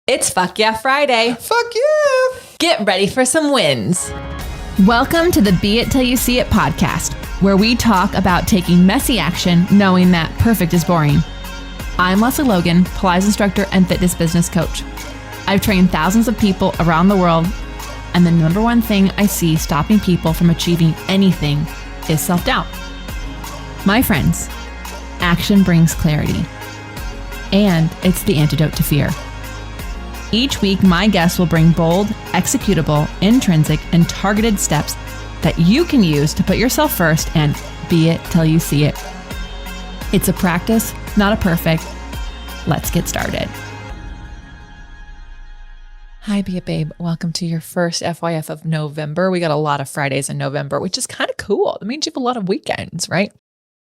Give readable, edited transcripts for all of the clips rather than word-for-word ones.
It's Fuck Yeah Friday. Fuck yeah! Get ready for some wins. Welcome to the Be It Till You See It podcast, where we talk about taking messy action, knowing that perfect is boring. I'm Lesley Logan, Pilates instructor and fitness business coach. I've trained thousands of people around the world, and the number one thing I see stopping people from achieving anything is self-doubt. My friends, action brings clarity, and it's the antidote to fear. Each week, my guests will bring bold, executable, intrinsic, and targeted steps that you can use to put yourself first and be it till you see it. It's a practice, not a perfect. Let's get started. Hi, Be It Babe. Welcome to your first FYF of November. We got a lot of Fridays in November, which is kind of cool. That means you have a lot of weekends, right?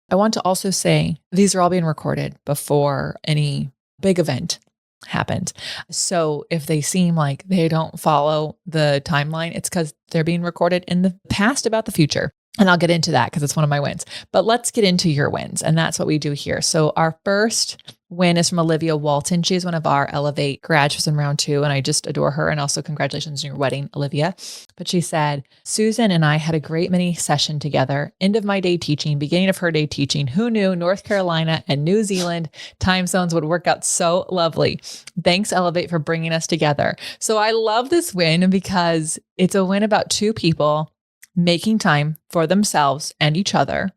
I want to also say these are all being recorded before any big event happened. So if they seem like they don't follow the timeline, it's because they're being recorded in the past about the future. And I'll get into that because it's one of my wins. But let's get into your wins. And that's what we do here. So our first win is from Olivia Walton. She's one of our Elevate grads. She's in round 2, and I just adore her. And also congratulations on your wedding, Olivia. But she said, Susan and I had a great mini session together. End of my day teaching, beginning of her day teaching. Who knew North Carolina and New Zealand time zones would work out so lovely? Thanks, Elevate, for bringing us together. So I love this win because it's a win about two people making time for themselves and each other,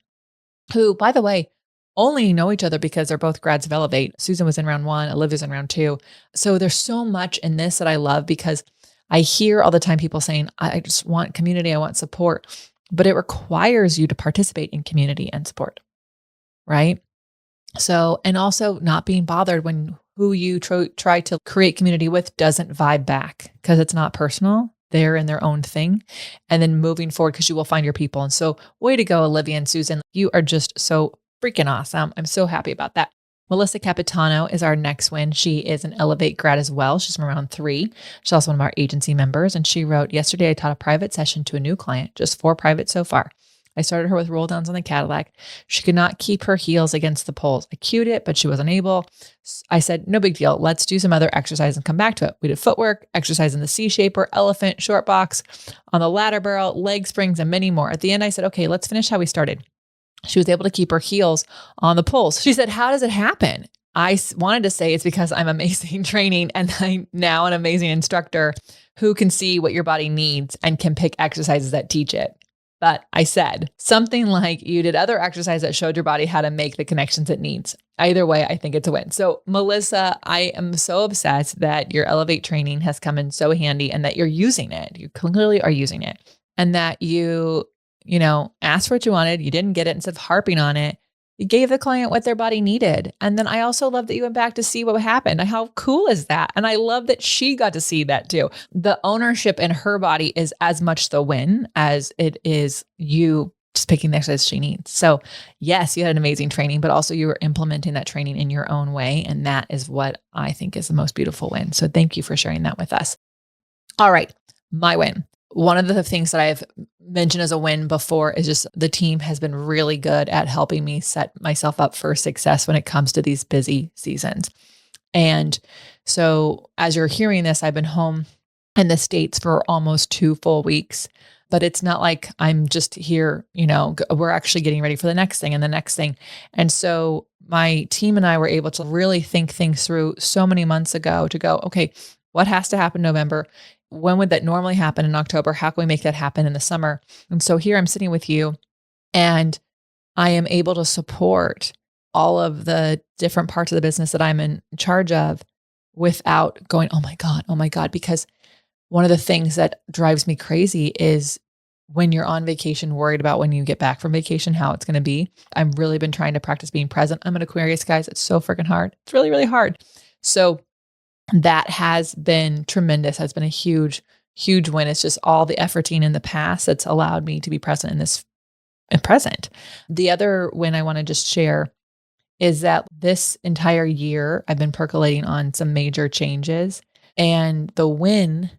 who, by the way, only know each other because they're both grads of Elevate. Susan was in round 1, Olivia's in round 2. So there's so much in this that I love because I hear all the time people saying, I just want community, I want support, but it requires you to participate in community and support, right? So, and also not being bothered when who you try to create community with doesn't vibe back because it's not personal. They're in their own thing, and then moving forward because you will find your people. And so way to go, Olivia and Susan. You are just so freaking awesome. I'm so happy about that. Melissa Capitano is our next win. She is an Elevate grad as well. She's from round 3. She's also one of our agency members. And she wrote, yesterday I taught a private session to a new client, just 4 private so far. I started her with roll downs on the Cadillac. She could not keep her heels against the poles. I cued it, but she wasn't able. I said, no big deal. Let's do some other exercise and come back to it. We did footwork, exercise in the C-shaper, elephant, short box, on the ladder barrel, leg springs, and many more. At the end, I said, okay, let's finish how we started. She was able to keep her heels on the poles. She said, how does it happen? I wanted to say it's because I'm amazing training and I'm now an amazing instructor who can see what your body needs and can pick exercises that teach it. But I said something like you did other exercise that showed your body how to make the connections it needs. Either way, I think it's a win. So Melissa, I am so obsessed that your Elevate training has come in so handy and that you're using it. You clearly are using it, and that you asked for what you wanted. You didn't get it. Instead of harping on it, you gave the client what their body needed. And then I also love that you went back to see what happened. How cool is that? And I love that she got to see that too. The ownership in her body is as much the win as it is you just picking the exercise she needs. So yes, you had an amazing training, but also you were implementing that training in your own way. And that is what I think is the most beautiful win. So thank you for sharing that with us. All right, my win. One of the things that I've mentioned as a win before is just the team has been really good at helping me set myself up for success when it comes to these busy seasons. And so as you're hearing this, I've been home in the States for almost 2 full weeks, but it's not like I'm just here, we're actually getting ready for the next thing and the next thing. And so my team and I were able to really think things through so many months ago to go, okay, what has to happen in November? When would that normally happen in October? How can we make that happen in the summer? And so here I'm sitting with you and I am able to support all of the different parts of the business that I'm in charge of without going, oh my God, because one of the things that drives me crazy is when you're on vacation, worried about when you get back from vacation, how it's going to be. I've really been trying to practice being present. I'm an Aquarius, guys. It's so freaking hard. It's really, really hard. So that has been tremendous, has been a huge, huge win. It's just all the efforting in the past that's allowed me to be present in this present. The other win I want to just share is that this entire year I've been percolating on some major changes. And the win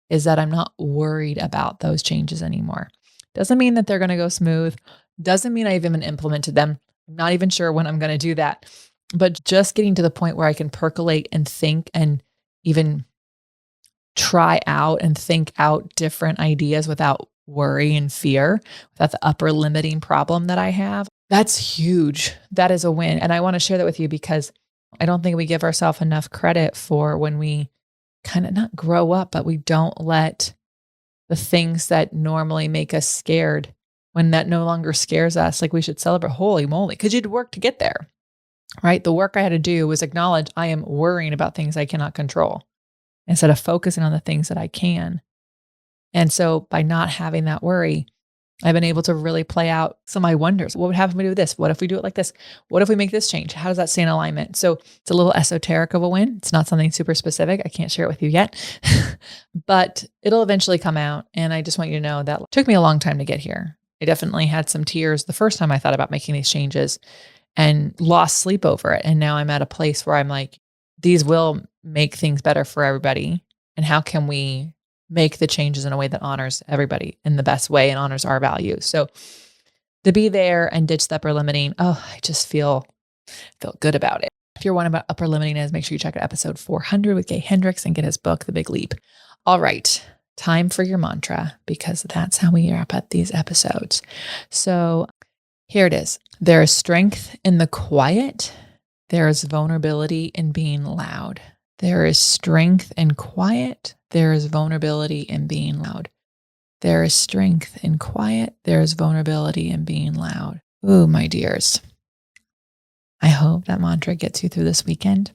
is that I'm not worried about those changes anymore. Doesn't mean that they're going to go smooth. Doesn't mean I've even implemented them. I'm not even sure when I'm going to do that. But just getting to the point where I can percolate and think and even try out and think out different ideas without worry and fear, without the upper limiting problem that I have. That's huge. That is a win. And I want to share that with you because I don't think we give ourselves enough credit for when we kind of not grow up, but we don't let the things that normally make us scared, when that no longer scares us, like we should celebrate, holy moly, because you'd work to get there, right? The work I had to do was acknowledge I am worrying about things I cannot control instead of focusing on the things that I can. And so by not having that worry, I've been able to really play out some of my wonders. What would happen if we do this? What if we do it like this? What if we make this change? How does that stay in alignment? So it's a little esoteric of a win. It's not something super specific. I can't share it with you yet, but it'll eventually come out. And I just want you to know that it took me a long time to get here. I definitely had some tears the first time I thought about making these changes and lost sleep over it. And now I'm at a place where I'm like, these will make things better for everybody. And how can we make the changes in a way that honors everybody in the best way and honors our values? So to be there and ditch the upper limiting, I just feel good about it. If you're wondering about upper limiting is, make sure you check out episode 400 with Gay Hendricks and get his book, The Big Leap. All right, time for your mantra, because that's how we wrap up these episodes. So here it is. There is strength in the quiet. There is vulnerability in being loud. There is strength in quiet. There is vulnerability in being loud. There is strength in quiet. There is vulnerability in being loud. Ooh, my dears. I hope that mantra gets you through this weekend.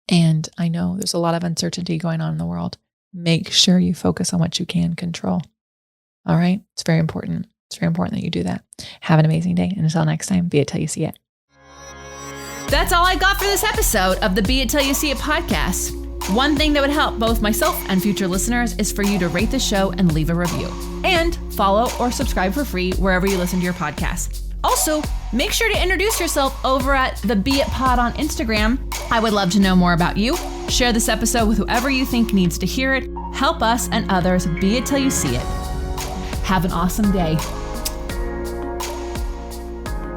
And I know there's a lot of uncertainty going on in the world. Make sure you focus on what you can control. All right? It's very important. It's very important that you do that. Have an amazing day. And until next time, be it till you see it. That's all I got for this episode of the Be It Till You See It podcast. One thing that would help both myself and future listeners is for you to rate the show and leave a review. And follow or subscribe for free wherever you listen to your podcast. Also, make sure to introduce yourself over at the Be It Pod on Instagram. I would love to know more about you. Share this episode with whoever you think needs to hear it. Help us and others be it till you see it. Have an awesome day.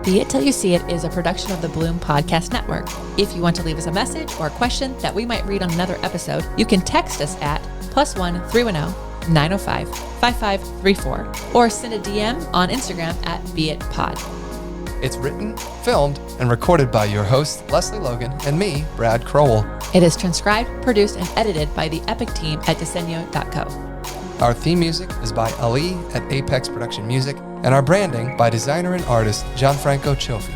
Be It Till You See It is a production of the Bloom Podcast Network. If you want to leave us a message or a question that we might read on another episode, you can text us at +1 310 905 5534 or send a DM on Instagram at BeItPod. It's written, filmed, and recorded by your host, Lesley Logan, and me, Brad Crowell. It is transcribed, produced, and edited by the Epic team at Diseño.co. Our theme music is by Ali at Apex Production Music, and our branding by designer and artist Gianfranco Cioffi.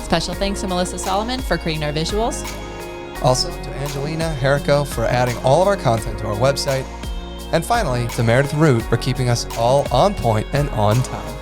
Special thanks to Melissa Solomon for creating our visuals. Also to Angelina Herrico for adding all of our content to our website. And finally, to Meredith Root for keeping us all on point and on time.